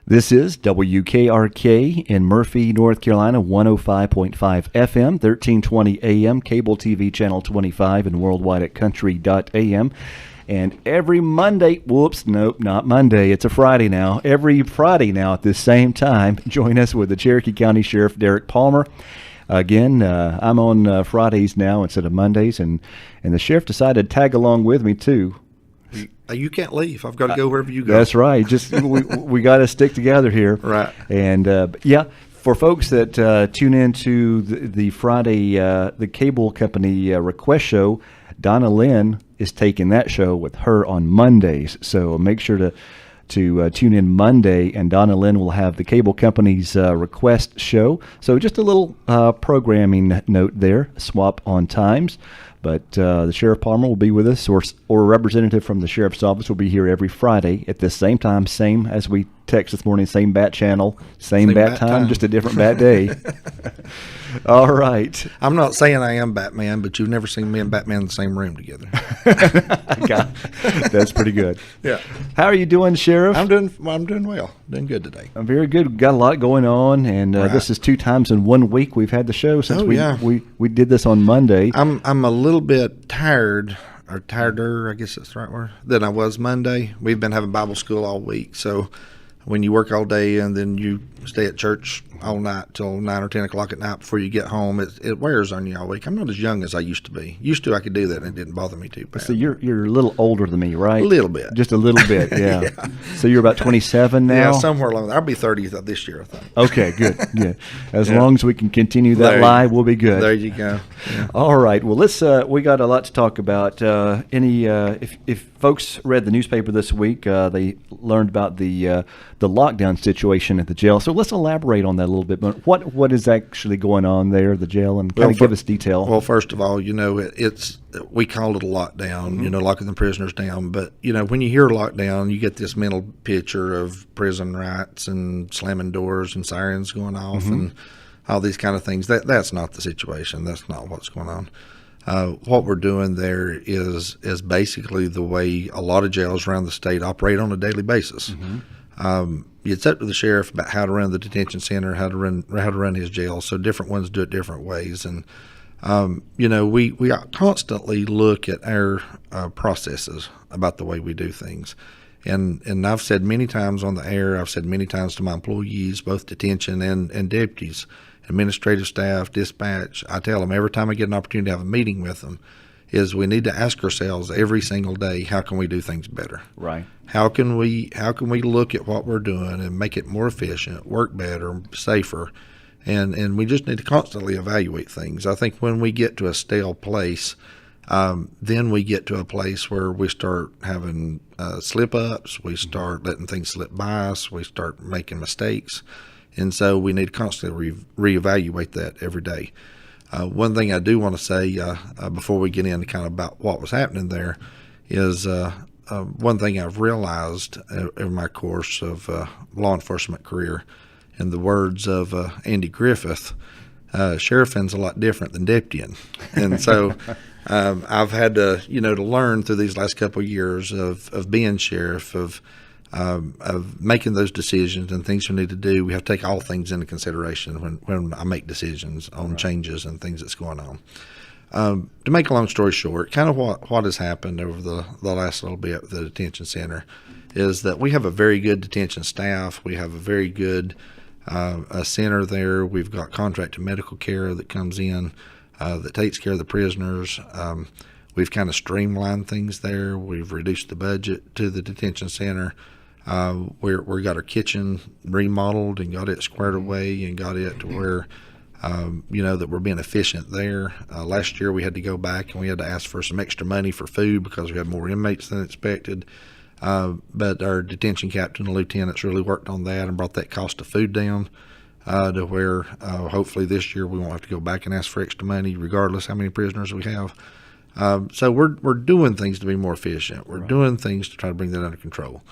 This is WKRK in Murphy, North Carolina, 105.5 FM, 1320 AM, cable TV channel 25, and worldwide at country.am. And every Monday, nope, not Monday, it's a Friday now. Every Friday now at this same time, join us with the Cherokee County Sheriff Derek Palmer. Again, I'm on Fridays now instead of Mondays, and the sheriff decided to tag along with me too. You can't leave. I've got to go wherever you go. That's right. Just we got to stick together here. Right. And yeah, for folks that tune into the Friday the cable company request show, Donna Lynn is taking that show with her on Mondays. So make sure to tune in Monday, and Donna Lynn will have the cable company's request show. So just a little programming note there, swap on times. But the Sheriff Palmer will be with us, or a representative from the Sheriff's Office will be here every Friday at this same time, same as we text this morning, same bat channel, same bat time, just a different bat day. All right. I'm not saying I am Batman, but you've never seen me and Batman in the same room together. That's pretty good. Yeah. How are you doing, Sheriff? I'm doing well. Doing good today. I'm very good. We've got a lot going on, and Right. This is 2 times in 1 week we've had the show since yeah. we did this on Monday. I'm a little bit tired, or tireder, I guess that's the right word, than I was Monday. We've been having Bible school all week, so when you work all day and then you stay at church all night till 9 or 10 o'clock at night before you get home, it wears on you all week. I'm not as young as I used to be. I could do that and it didn't bother me too bad. So you're a little older than me, right? A little bit. Just a little bit, yeah. Yeah. So you're about 27 now? Yeah, somewhere along there. I'll be 30 this year, I think. Okay, good. Yeah. As Yeah. long as we can continue that There lie, we'll be good. There you go. Yeah. All right. Well, let's. We got a lot to talk about. If folks read the newspaper this week, they learned about the lockdown situation at the jail. So let's elaborate on that a little bit. But what is actually going on there at the jail, and kind of give us detail. Well, first of all, it's we call it a lockdown. Mm-hmm. Locking the prisoners down. But when you hear lockdown, you get this mental picture of prison riots and slamming doors and sirens going off Mm-hmm. and all these kind of things. That's not the situation. That's not what's going on. What we're doing there is basically the way a lot of jails around the state operate on a daily basis. Mm-hmm. It's up to the sheriff about how to run the detention center, how to run his jail. So different ones do it different ways, and we constantly look at our processes about the way we do things. And I've said many times on the air, I've said many times to my employees, both detention and deputies, administrative staff, dispatch, I tell them every time I get an opportunity to have a meeting with them, is we need to ask ourselves every single day, how can we do things better? Right. How can we look at what we're doing and make it more efficient, work better, safer? And we just need to constantly evaluate things. I think when we get to a stale place, then we get to a place where we start having slip-ups, we start letting things slip by us, we start making mistakes. And so we need to constantly reevaluate that every day. One thing I do want to say before we get into kind of about what was happening there is one thing I've realized in my course of law enforcement career, in the words of Andy Griffith, sheriffing's a lot different than deputying. And so I've had to learn through these last couple of years of being sheriff, of making those decisions and things we need to do. We have to take all things into consideration when I make decisions on Right. changes and things that's going on. To make a long story short, kind of what has happened over the last little bit at the detention center is that we have a very good detention staff. We have a very good a center there. We've got contracted medical care that comes in that takes care of the prisoners. We've kind of streamlined things there. We've reduced the budget to the detention center. We got our kitchen remodeled and got it squared away and got it to where that we're being efficient there. Last year we had to go back and we had to ask for some extra money for food because we had more inmates than expected. But our detention captain and lieutenants really worked on that and brought that cost of food down to where hopefully this year we won't have to go back and ask for extra money regardless how many prisoners we have. So we're doing things to be more efficient. We're Right. doing things to try to bring that under control.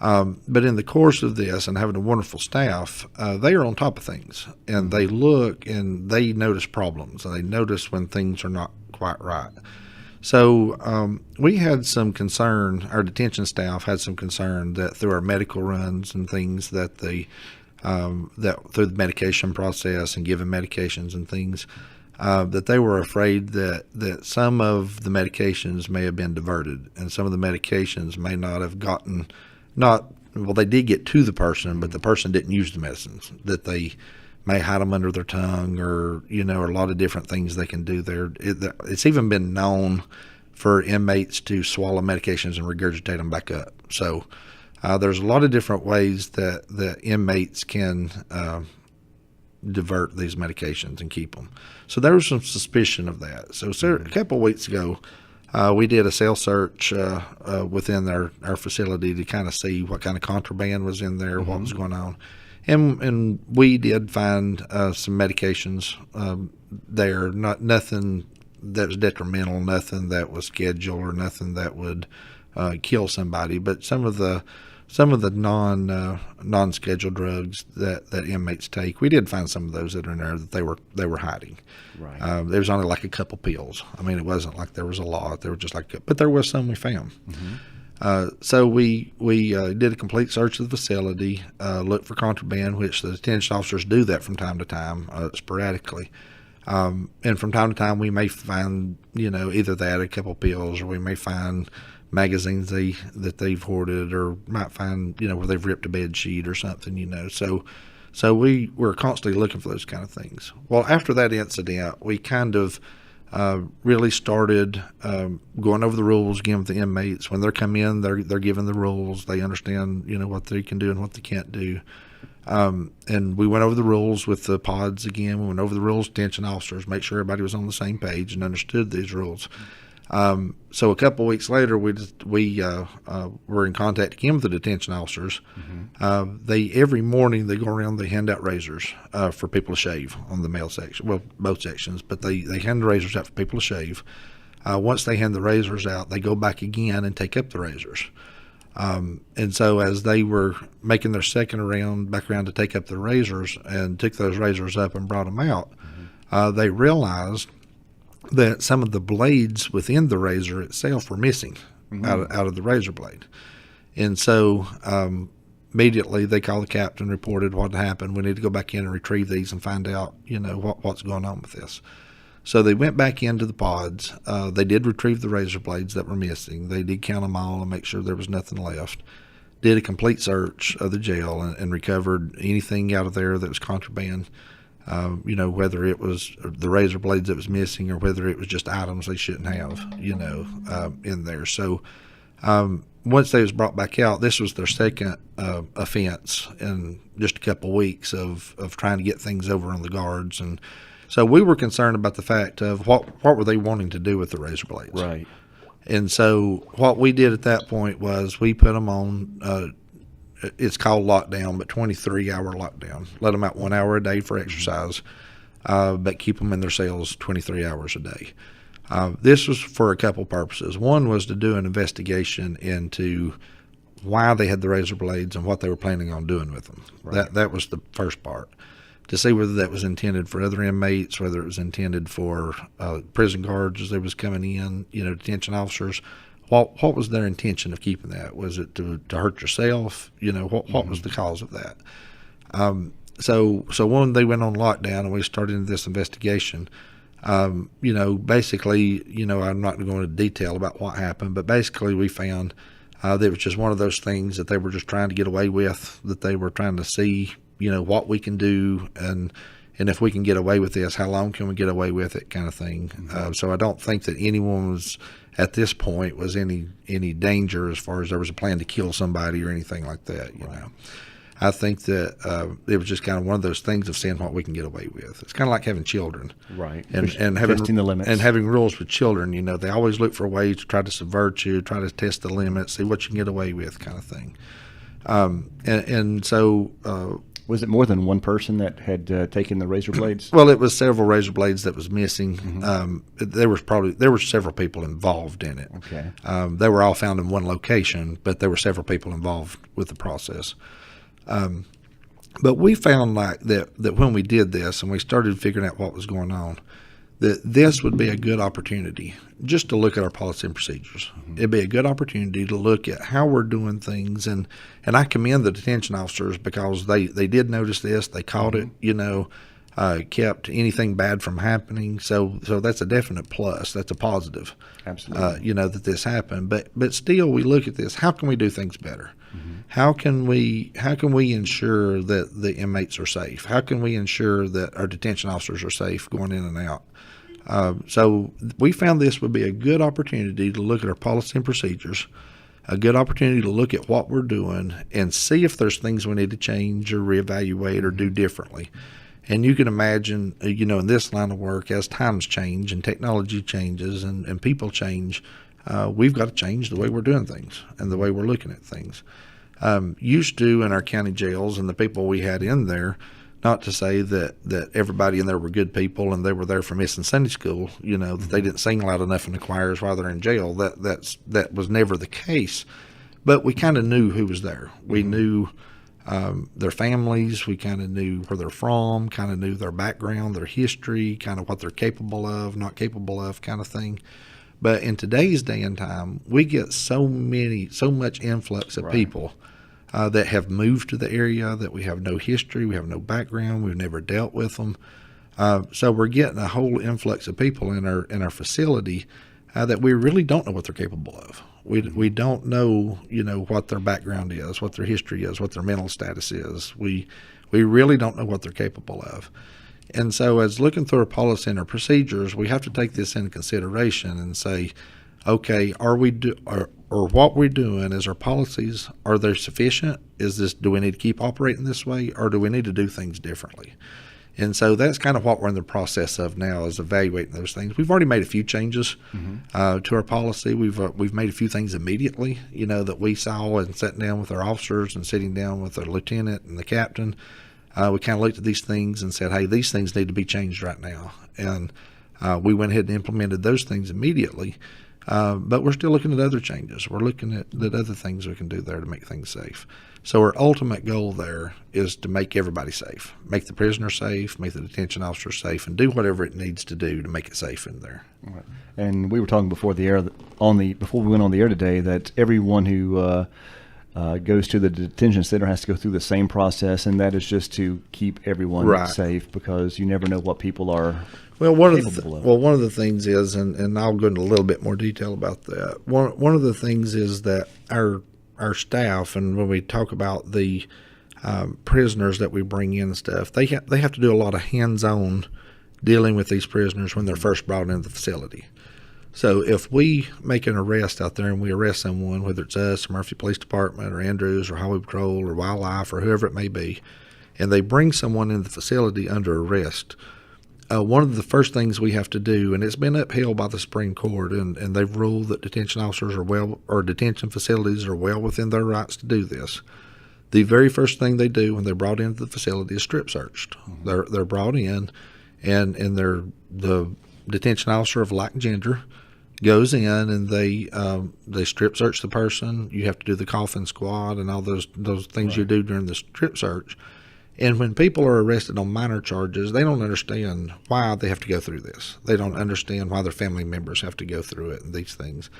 But in the course of this and having a wonderful staff, they are on top of things, and they look and they notice problems, and they notice when things are not quite right. So we had some concern. Our detention staff had some concern that through our medical runs and things that that through the medication process and giving medications and things, that they were afraid that some of the medications may have been diverted, and some of the medications may not have gotten they did get to the person, but the person didn't use the medicines, that they may hide them under their tongue, or or a lot of different things they can do there. It's even been known for inmates to swallow medications and regurgitate them back up. So there's a lot of different ways that inmates can divert these medications and keep them. So there was some suspicion of that. So a couple of weeks ago, we did a cell search within our facility to kind of see what kind of contraband was in there, what was going on. And we did find some medications there, nothing that was detrimental, nothing that was scheduled, or nothing that would kill somebody, but some of the non-scheduled drugs that inmates take, we did find some of those that are in there that they were hiding. Right. There was only like a couple pills. I mean, it wasn't like there was a lot. There were just but there was some we found. So we did a complete search of the facility, looked for contraband, which the detention officers do that from time to time, sporadically. And from time to time, we may find, either that, a couple pills, or we may find magazines that they've hoarded, or might find, where they've ripped a bed sheet or something, So we were constantly looking for those kind of things. Well, after that incident, we kind of really started going over the rules, giving the inmates, when they come in, they're given the rules. They understand, what they can do and what they can't do. And we went over the rules with the pods again. We went over the rules, detention officers, make sure everybody was on the same page and understood these rules. So a couple of weeks later, we were in contact again with the detention officers. They every morning they go around, they hand out razors for people to shave on the male section, well, both sections, but they hand the razors out for people to shave. Once they hand the razors out, they go back again and take up the razors. And so as they were making their second round back around to take up the razors and took those razors up and brought them out, they realized that some of the blades within the razor itself were missing out of the razor blade. And so immediately they called the captain, reported what happened. We need to go back in and retrieve these and find out, what's going on with this. So they went back into the pods. They did retrieve the razor blades that were missing. They did count them all and make sure there was nothing left. Did a complete search of the jail and recovered anything out of there that was contraband. Whether it was the razor blades that was missing or whether it was just items they shouldn't have, in there. So once they was brought back out, this was their second offense in just a couple of weeks of trying to get things over on the guards. And so we were concerned about the fact of what were they wanting to do with the razor blades. Right. And so what we did at that point was we put them on it's called lockdown, but 23-hour lockdown. Let them out 1 hour a day for exercise, but keep them in their cells 23 hours a day. This was for a couple purposes. One was to do an investigation into why they had the razor blades and what they were planning on doing with them. Right. That was the first part. To see whether that was intended for other inmates, whether it was intended for prison guards as they was coming in, detention officers. What was their intention of keeping that? Was it to hurt yourself? What was the cause of that? So when they went on lockdown and we started this investigation, basically, I'm not going to go into detail about what happened, but basically we found that it was just one of those things that they were just trying to get away with, that they were trying to see, what we can do and if we can get away with this, how long can we get away with it, kind of thing. So I don't think that anyone was at this point was any danger as far as there was a plan to kill somebody or anything like that. I think that it was just kind of one of those things of seeing what we can get away with. It's kind of like having children, right? And having testing the limits and having rules with children. They always look for ways to try to subvert you, try to test the limits, see what you can get away with, kind of thing. So. Was it more than one person that had taken the razor blades? Well, it was several razor blades that was missing. There were several people involved in it. Okay. They were all found in one location, but there were several people involved with the process. But we found that when we did this and we started figuring out what was going on, that this would be a good opportunity just to look at our policy and procedures. It'd be a good opportunity to look at how we're doing things, and I commend the detention officers because they did notice this, they caught it, kept anything bad from happening. So that's a definite plus. That's a positive. Absolutely. That this happened. But still, we look at this. How can we do things better? How can we ensure that the inmates are safe? How can we ensure that our detention officers are safe going in and out? So we found this would be a good opportunity to look at our policy and procedures, a good opportunity to look at what we're doing and see if there's things we need to change or reevaluate or do differently. And you can imagine, in this line of work, as times change and technology changes and people change, we've got to change the way we're doing things and the way we're looking at things. Used to in our county jails and the people we had in there, not to say that everybody in there were good people and they were there for missing Sunday school, that they didn't sing loud enough in the choirs while they're in jail. That was never the case. But we kind of knew who was there. We knew their families. We kind of knew where they're from, kind of knew their background, their history, kind of what they're capable of, not capable of, kind of thing. But in today's day and time, we get so much influx of people that have moved to the area, that we have no history, we have no background, we've never dealt with them. So we're getting a whole influx of people in our facility that we really don't know what they're capable of. We don't know, what their background is, what their history is, what their mental status is. We really don't know what they're capable of. And so as looking through our policy and our procedures, we have to take this into consideration and say, okay, or what we're doing is our policies, are they sufficient? Do we need to keep operating this way, or do we need to do things differently? And so that's kind of what we're in the process of now, is evaluating those things. We've already made a few changes to our policy. We've made a few things immediately, that we saw, and sitting down with our officers and sitting down with our lieutenant and the captain. We kind of looked at these things and said, hey, these things need to be changed right now. And we went ahead and implemented those things immediately. But we're still looking at other changes. We're looking at other things we can do there to make things safe. So our ultimate goal there is to make everybody safe, make the prisoner safe, make the detention officer safe, and do whatever it needs to do to make it safe in there. Right. And we were talking before before we went on the air today, that everyone who goes to the detention center has to go through the same process, and that is just to keep everyone safe, because you never know what people are. Well, one of the things is, and I'll go into a little bit more detail about that. One of the things is that our staff, and when we talk about the prisoners that we bring in and stuff, they have to do a lot of hands-on dealing with these prisoners when they're first brought into the facility. So if we make an arrest out there and we arrest someone, whether it's us, or Murphy Police Department, or Andrews, or Highway Patrol, or Wildlife, or whoever it may be, and they bring someone into the facility under arrest, one of the first things we have to do, and it's been upheld by the Supreme Court, and they've ruled that detention officers or detention facilities are well within their rights to do this. The very first thing they do when they're brought into the facility is strip searched. They're brought in, and the detention officer of like gender goes in and they strip search the person. You have to do the coffin squad and all those things you do during the strip search. And when people are arrested on minor charges, they don't understand why they have to go through this. They don't understand why their family members have to go through it and these things.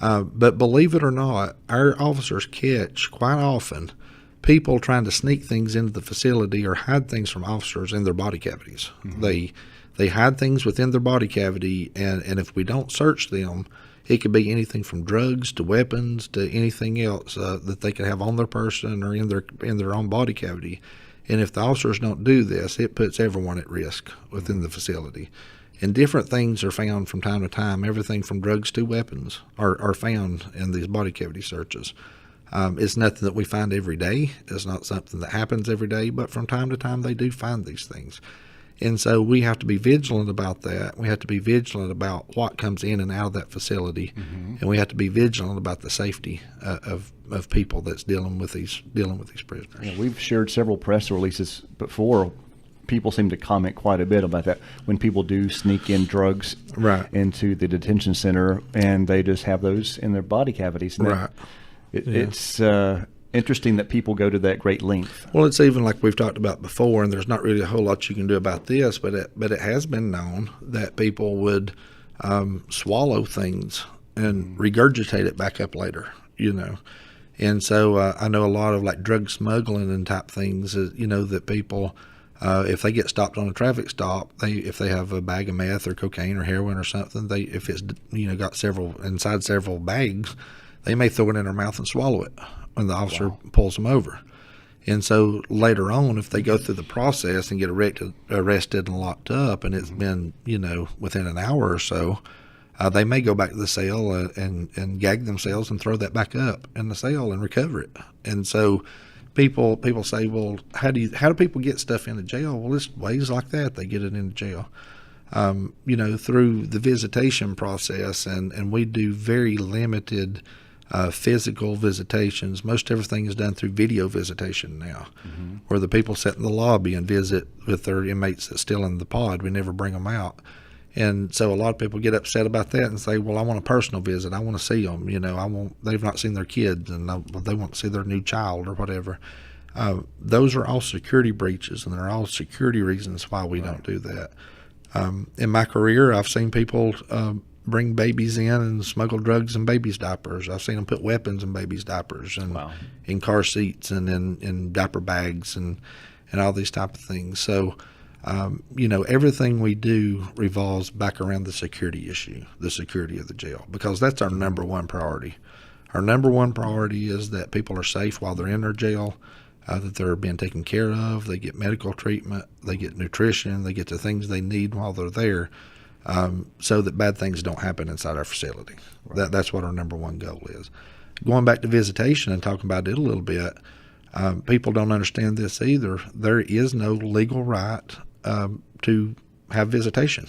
But believe it or not, our officers catch quite often people trying to sneak things into the facility or hide things from officers in their body cavities. They hide things within their body cavity, and if we don't search them, it could be anything from drugs to weapons to anything else that they could have on their person or in their own body cavity. And if the officers don't do this, it puts everyone at risk within the facility. And different things are found from time to time. Everything from drugs to weapons are found in these body cavity searches. It's nothing that we find every day. It's not something that happens every day, but from time to time they do find these things. And so we have to be vigilant about that. We have to be vigilant about what comes in and out of that facility, and we have to be vigilant about the safety of people that's dealing with these prisoners. Yeah, we've shared several press releases before. People seem to comment quite a bit about that when people do sneak in drugs into the detention center, and they just have those in their body cavities. And Interesting that people go to that great length. Well, it's even like we've talked about before, and there's not really a whole lot you can do about this, but it has been known that people would swallow things and regurgitate it back up later, And so I know a lot of like drug smuggling and type things, that people, if they get stopped on a traffic stop, if they have a bag of meth or cocaine or heroin or something, if it's got several bags, they may throw it in their mouth and swallow it when the officer pulls them over. And so later on, if they go through the process and get arrested and locked up, and it's been, within an hour or so, they may go back to the cell and gag themselves and throw that back up in the cell and recover it. And so people say, well, how do people get stuff into jail? Well, it's ways like that they get it into jail. Through the visitation process, and we do very limited physical visitations. Most everything is done through video visitation now, where the people sit in the lobby and visit with their inmates that's still in the pod. We never bring them out. And so a lot of people get upset about that and say, well, I want a personal visit. I want to see them. They've not seen their kids, and they want to see their new child or whatever. Those are all security breaches, and they're all security reasons why we don't do that. In my career, I've seen people bring babies in and smuggle drugs in babies' diapers. I've seen them put weapons in babies' diapers and in car seats and in diaper bags and all these type of things. So, everything we do revolves back around the security issue, the security of the jail, because that's our number one priority. Our number one priority is that people are safe while they're in their jail, that they're being taken care of, they get medical treatment, they get nutrition, they get the things they need while they're there, so that bad things don't happen inside our facility. Right. That's what our number one goal is. Going back to visitation and talking about it a little bit, people don't understand this either. There is no legal right to have visitation.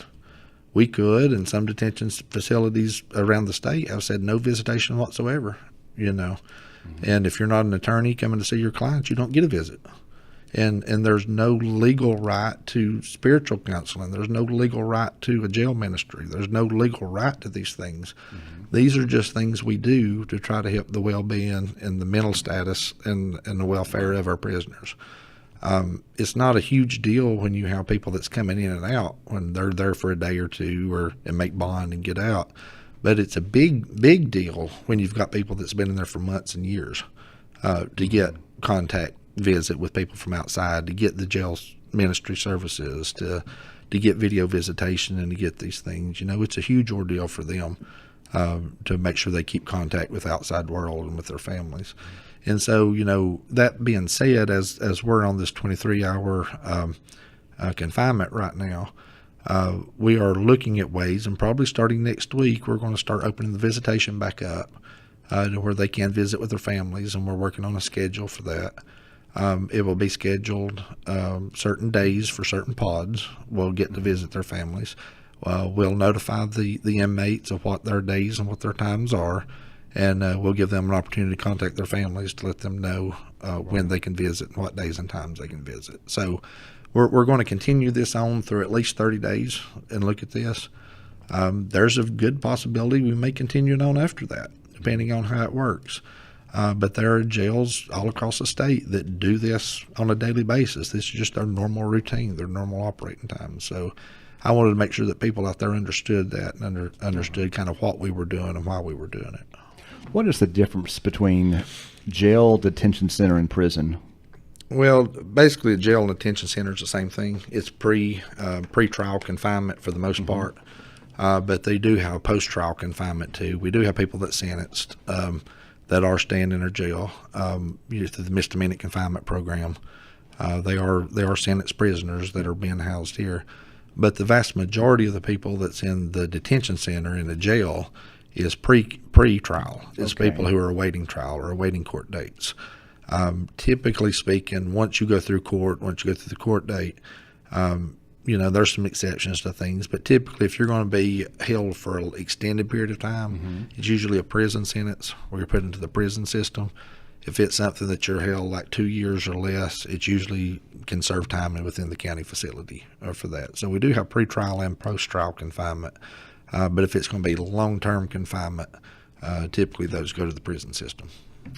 We could, and some detention facilities around the state have said no visitation whatsoever, And if you're not an attorney coming to see your clients, you don't get a visit. And there's no legal right to spiritual counseling. There's no legal right to a jail ministry. There's no legal right to these things. These are just things we do to try to help the well-being and the mental status and the welfare of our prisoners. It's not a huge deal when you have people that's coming in and out when they're there for a day or two and make bond and get out. But it's a big deal when you've got people that's been in there for months and years to get contact visit with people from outside, to get the jail ministry services, to get video visitation, and to get these things. It's a huge ordeal for them to make sure they keep contact with the outside world and with their families. And so, that being said, as we're on this 23-hour confinement right now, we are looking at ways, and probably starting next week, we're going to start opening the visitation back up to where they can visit with their families, and we're working on a schedule for that. It will be scheduled certain days for certain pods. We'll get to visit their families. We'll notify the inmates of what their days and what their times are, and we'll give them an opportunity to contact their families to let them know when they can visit and what days and times they can visit. So we're going to continue this on through at least 30 days and look at this. There's a good possibility we may continue it on after that, depending on how it works. But there are jails all across the state that do this on a daily basis. This is just their normal routine, their normal operating time. So I wanted to make sure that people out there understood that and understood kind of what we were doing and why we were doing it. What is the difference between jail, detention center, and prison? Well, basically, a jail and detention center is the same thing. It's pre-trial confinement for the most part, but they do have post-trial confinement too. We do have people that's sentenced that are staying in their jail through the misdemeanor confinement program. They are sentenced prisoners that are being housed here, but the vast majority of the people that's in the detention center in the jail is pre-trial. It's people who are awaiting trial or awaiting court dates. Typically speaking, once you go through the court date, there's some exceptions to things, but typically if you're going to be held for an extended period of time, it's usually a prison sentence where you're put into the prison system. If it's something that you're held like 2 years or less, it usually can serve time within the county facility for that. So we do have pre-trial and post-trial confinement, but if it's going to be long-term confinement, typically those go to the prison system.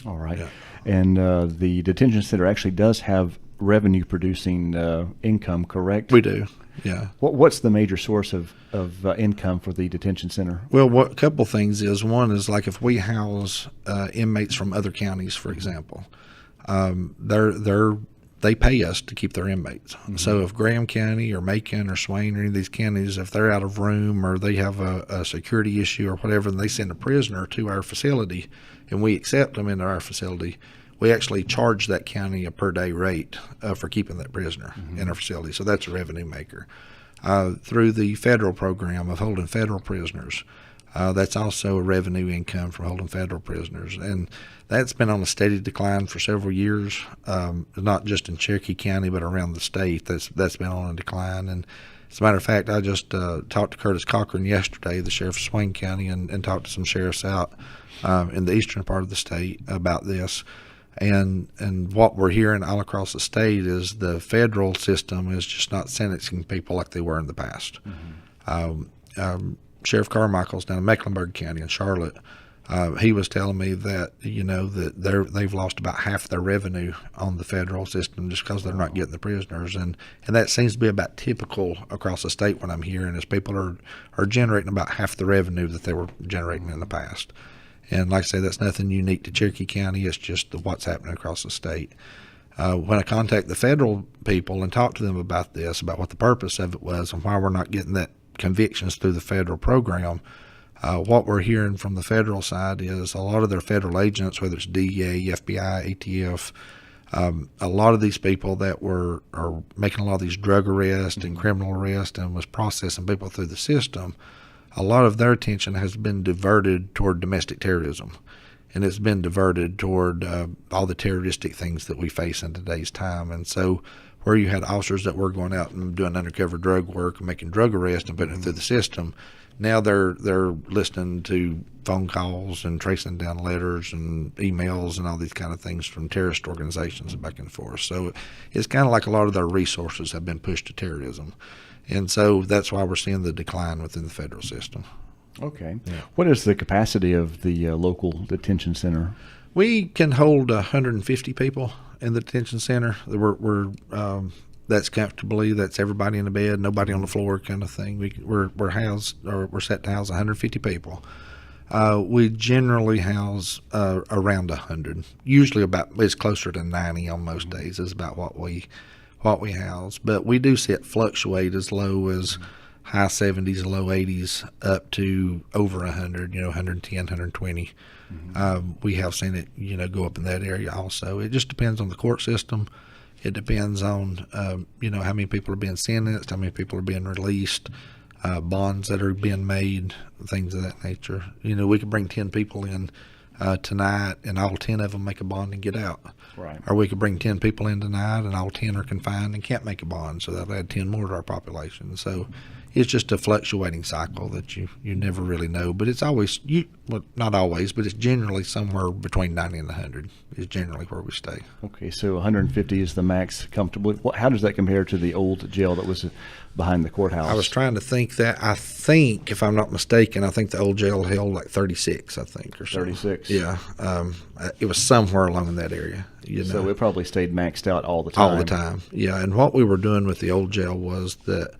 All right. Yeah. And the detention center actually does have revenue producing income, correct? We do. Yeah. What's the major source of income for the detention center? Well, what a couple things is, one is like if we house inmates from other counties, for example, they pay us to keep their inmates. Mm-hmm. So if Graham County or Macon or Swain or any of these counties, if they're out of room or they have a security issue or whatever, and they send a prisoner to our facility and we accept them into our facility, we actually charge that county a per day rate for keeping that prisoner in our facility. So that's a revenue maker. Through the federal program of holding federal prisoners, that's also a revenue income from holding federal prisoners. And that's been on a steady decline for several years, not just in Cherokee County, but around the state. That's been on a decline. And as a matter of fact, I just talked to Curtis Cochran yesterday, the sheriff of Swain County, and talked to some sheriffs out in the eastern part of the state about this. And what we're hearing all across the state is the federal system is just not sentencing people like they were in the past. Mm-hmm. Sheriff Carmichael's down in Mecklenburg County in Charlotte. He was telling me that that they've lost about half their revenue on the federal system just because they're not getting the prisoners, and that seems to be about typical across the state. What I'm hearing is people are generating about half the revenue that they were generating in the past. And like I say, that's nothing unique to Cherokee County. It's just what's happening across the state. When I contact the federal people and talk to them about this, about what the purpose of it was and why we're not getting that convictions through the federal program, what we're hearing from the federal side is a lot of their federal agents, whether it's DEA, FBI, ATF, a lot of these people that are making a lot of these drug arrests and criminal arrests and was processing people through the system, a lot of their attention has been diverted toward domestic terrorism. And it's been diverted toward all the terroristic things that we face in today's time. And so where you had officers that were going out and doing undercover drug work and making drug arrests and putting it through the system, now they're listening to phone calls and tracing down letters and emails and all these kind of things from terrorist organizations back and forth. So it's kind of like a lot of their resources have been pushed to terrorism. And so that's why we're seeing the decline within the federal system. Okay. Yeah. What is the capacity of the local detention center? We can hold 150 people in the detention center. That's comfortably. That's everybody in the bed, nobody on the floor, kind of thing. We're set to house 150 people. We generally house around 100. Usually it's closer to 90 on most days is about what we house. But we do see it fluctuate as low as high 70s, low 80s, up to over 100, 110, 120. Mm-hmm. We have seen it, go up in that area also. It just depends on the court system. It depends on, how many people are being sentenced, how many people are being released, bonds that are being made, things of that nature. We could bring 10 people in tonight and all 10 of them make a bond and get out. Right. Or we could bring 10 people in tonight and all 10 are confined and can't make a bond, so that'll add 10 more to our population. So it's just a fluctuating cycle that you never really know. But it's always, not always, but it's generally somewhere between 90 and 100 is generally where we stay. Okay, so 150 is the max comfortably. How does that compare to the old jail that was behind the courthouse? I was trying to think that. I think, if I'm not mistaken, I think the old jail held like 36, I think, or something. 36? Yeah. It was somewhere along in that area. So it probably stayed maxed out all the time. All the time, yeah. And what we were doing with the old jail was that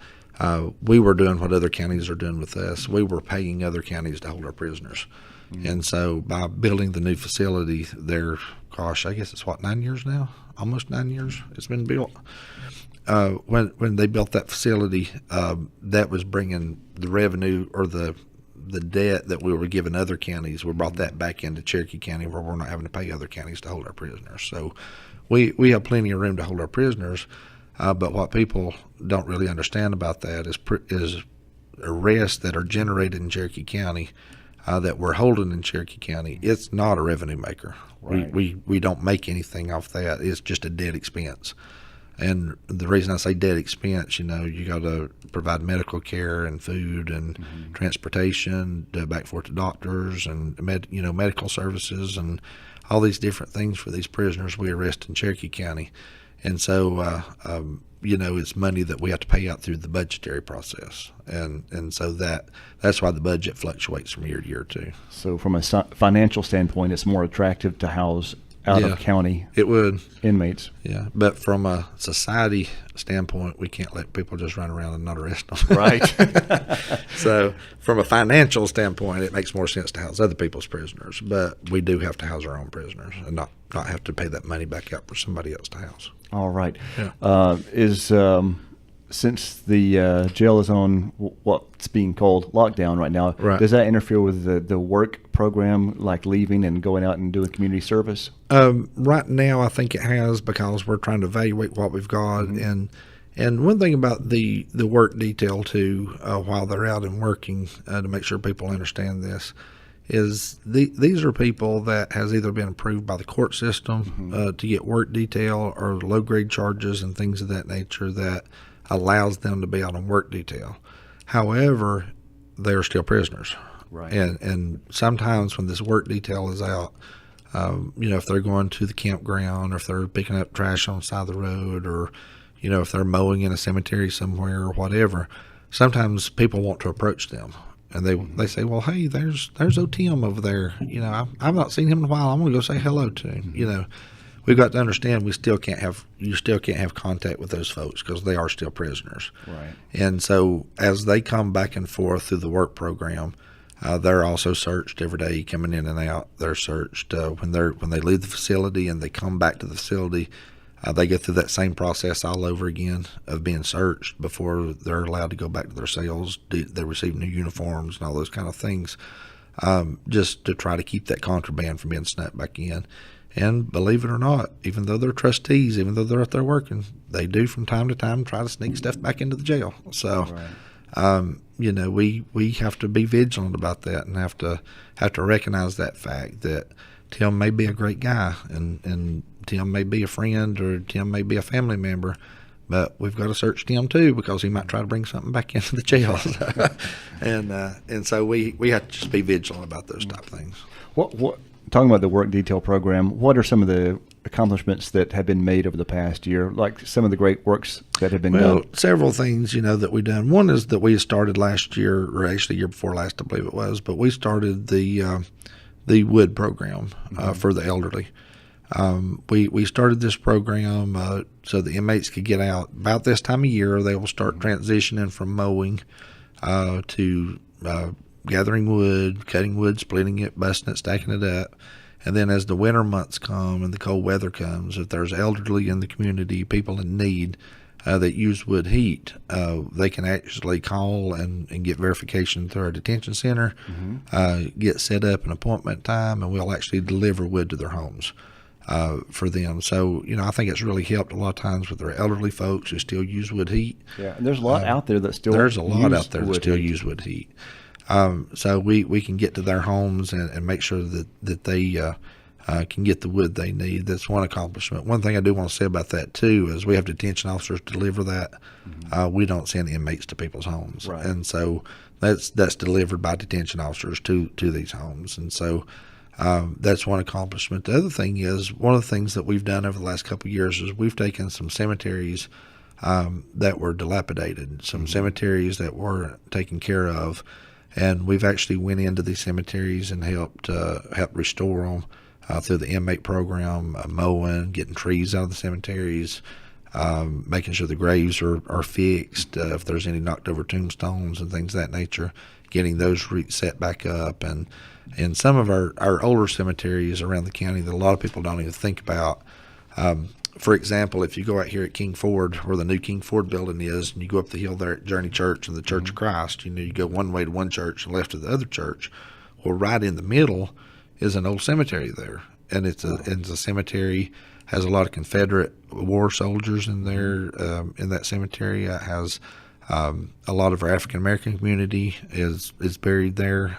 we were doing what other counties are doing with us. We were paying other counties to hold our prisoners. Mm-hmm. And so by building the new facility there, gosh, I guess it's 9 years now? Almost 9 years it's been built. When they built that facility, that was bringing the revenue or the debt that we were giving other counties. We brought that back into Cherokee County where we're not having to pay other counties to hold our prisoners. So we have plenty of room to hold our prisoners. But what people don't really understand about that is arrests that are generated in Cherokee County that we're holding in Cherokee County. It's not a revenue maker. Right. We don't make anything off that. It's just a dead expense. And the reason I say dead expense, you got to provide medical care and food and mm-hmm. transportation back and forth to doctors and medical services and all these different things for these prisoners we arrest in Cherokee County. And so it's money that we have to pay out through the budgetary process, and so that's why the budget fluctuates from year to year too. So from a financial standpoint, it's more attractive to house out of county It would, inmates. yeah. But from a society standpoint, we can't let people just run around and not arrest them. Right. So from a financial standpoint, it makes more sense to house other people's prisoners, but we do have to house our own prisoners and not have to pay that money back out for somebody else to house. All right. Yeah. Since the jail is on what's being called lockdown right now, Right. does that interfere with the work program, like leaving and going out and doing community service? Right now, I think it has, because we're trying to evaluate what we've got, and one thing about the work detail too, while they're out and working, to make sure people understand this, is these are people that has either been approved by the court system to get work detail or low grade charges and things of that nature that allows them to be out on work detail. However, they're still prisoners. Right. And sometimes when this work detail is out, if they're going to the campground, or if they're picking up trash on the side of the road, or, if they're mowing in a cemetery somewhere or whatever, sometimes people want to approach them. And they say, well, hey, there's O.T.M. over there. I've not seen him in a while. I'm going to go say hello to him. We've got to understand you still can't have contact with those folks because they are still prisoners. Right. And so as they come back and forth through the work program, they're also searched every day coming in and out. They're searched when they leave the facility and they come back to the facility. They go through that same process all over again of being searched before they're allowed to go back to their cells. They receive new uniforms and all those kind of things, just to try to keep that contraband from being snuck back in. And believe it or not, even though they're trustees, even though they're out there working, they do from time to time try to sneak stuff back into the jail. So, we have to be vigilant about that and have to recognize that fact that Tim may be a great guy and Tim may be a friend or Tim may be a family member, but we've got to search Tim too because he might try to bring something back into the jail. And so we have to just be vigilant about those type of things. What talking about the work detail program, what are some of the accomplishments that have been made over the past year, like some of the great works that have been done? Several things, that we've done. One is that we started last year, or actually year before last, I believe it was, but we started the WOOD program for the elderly. We started this program so the inmates could get out. About this time of year, they will start transitioning from mowing to gathering wood, cutting wood, splitting it, busting it, stacking it up. And then as the winter months come and the cold weather comes, if there's elderly in the community, people in need that use wood heat, they can actually call and get verification through our detention center, get set up an appointment time, and we'll actually deliver wood to their homes for them. So, I think it's really helped a lot of times with our elderly folks who still use wood heat. Yeah, and there's a lot out there that still There's a lot out there that still heat. use wood heat. So we can get to their homes and make sure that they can get the wood they need. That's one accomplishment. One thing I do want to say about that too is we have detention officers deliver that. We don't send inmates to people's homes, Right. and so that's delivered by detention officers to these homes. And so that's one accomplishment. The other thing is one of the things that we've done over the last couple of years is we've taken some cemeteries that were dilapidated, some cemeteries that weren't taken care of. And we've actually went into these cemeteries and helped restore them through the inmate program, mowing, getting trees out of the cemeteries, making sure the graves are fixed, if there's any knocked over tombstones and things of that nature, getting those set back up. And in some of our older cemeteries around the county that a lot of people don't even think about, for example, if you go out here at King Ford, where the new King Ford building is, and you go up the hill there at Journey Church and the Church of Christ, you go one way to one church and left to the other church. Well, right in the middle is an old cemetery there, and it's a cemetery, has a lot of Confederate war soldiers in there. In that cemetery, it has a lot of our African American community is buried there.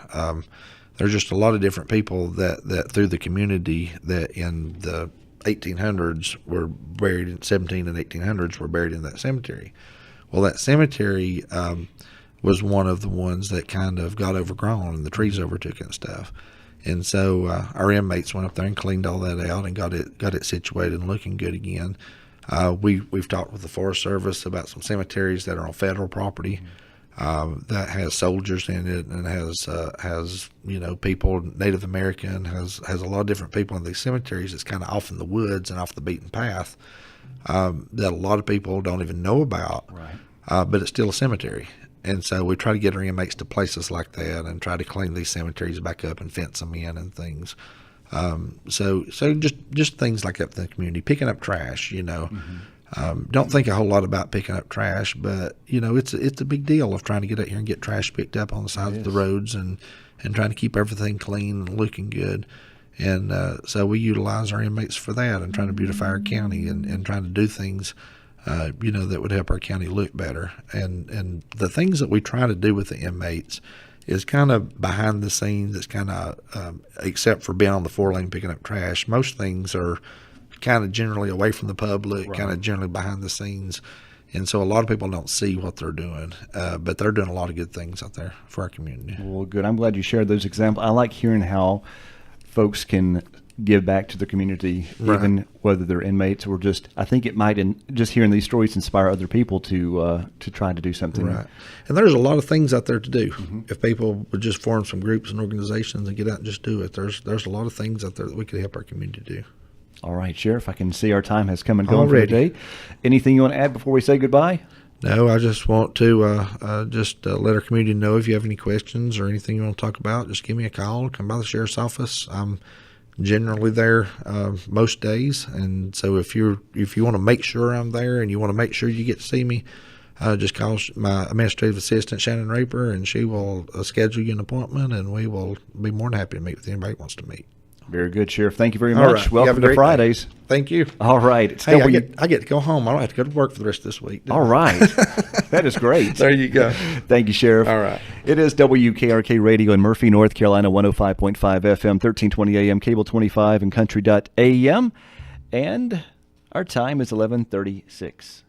There's just a lot of different people that through the community that in the 1800s were buried in 17 and 1800s were buried in that cemetery. Well, that cemetery was one of the ones that kind of got overgrown and the trees overtook it and stuff. And so our inmates went up there and cleaned all that out and got it situated and looking good again. We've talked with the Forest Service about some cemeteries that are on federal property that has soldiers in it, and has people, Native American, has a lot of different people in these cemeteries. It's kind of off in the woods and off the beaten path that a lot of people don't even know about. Right. But it's still a cemetery. And so we try to get our inmates to places like that and try to clean these cemeteries back up and fence them in and things. So just things like that in the community. Picking up trash, don't think a whole lot about picking up trash, but it's a big deal of trying to get out here and get trash picked up on the sides of the roads and trying to keep everything clean and looking good. And so we utilize our inmates for that and trying to beautify our county and trying to do things that would help our county look better. And the things that we try to do with the inmates is kind of behind the scenes. It's kind of, except for being on the 4-lane picking up trash, most things are kind of generally away from the public, kind of generally behind the scenes. And so a lot of people don't see what they're doing, but they're doing a lot of good things out there for our community. Well, good. I'm glad you shared those examples. I like hearing how folks can give back to the community, even whether they're inmates or just, I think it might, just hearing these stories inspire other people to try to do something. Right. And there's a lot of things out there to do. If people would just form some groups and organizations and get out and just do it, there's a lot of things out there that we could help our community do. All right, Sheriff, I can see our time has come and gone for the day. Anything you want to add before we say goodbye? No, I just want to let our community know if you have any questions or anything you want to talk about, just give me a call. Come by the sheriff's office. I'm generally there most days, and so if you want to make sure I'm there and you want to make sure you get to see me, just call my administrative assistant Shannon Raper, and she will schedule you an appointment, and we will be more than happy to meet with anybody who wants to meet. Very good, Sheriff. Thank you very All much. right. Welcome to Fridays. Day. Thank you. All right. It's Hey, I get to go home. I don't have to go to work for the rest of this week. All right. That is great. There you go. Thank you, Sheriff. All right. It is WKRK Radio in Murphy, North Carolina, 105.5 FM, 1320 AM, cable 25, and country.am. And our time is 11:36.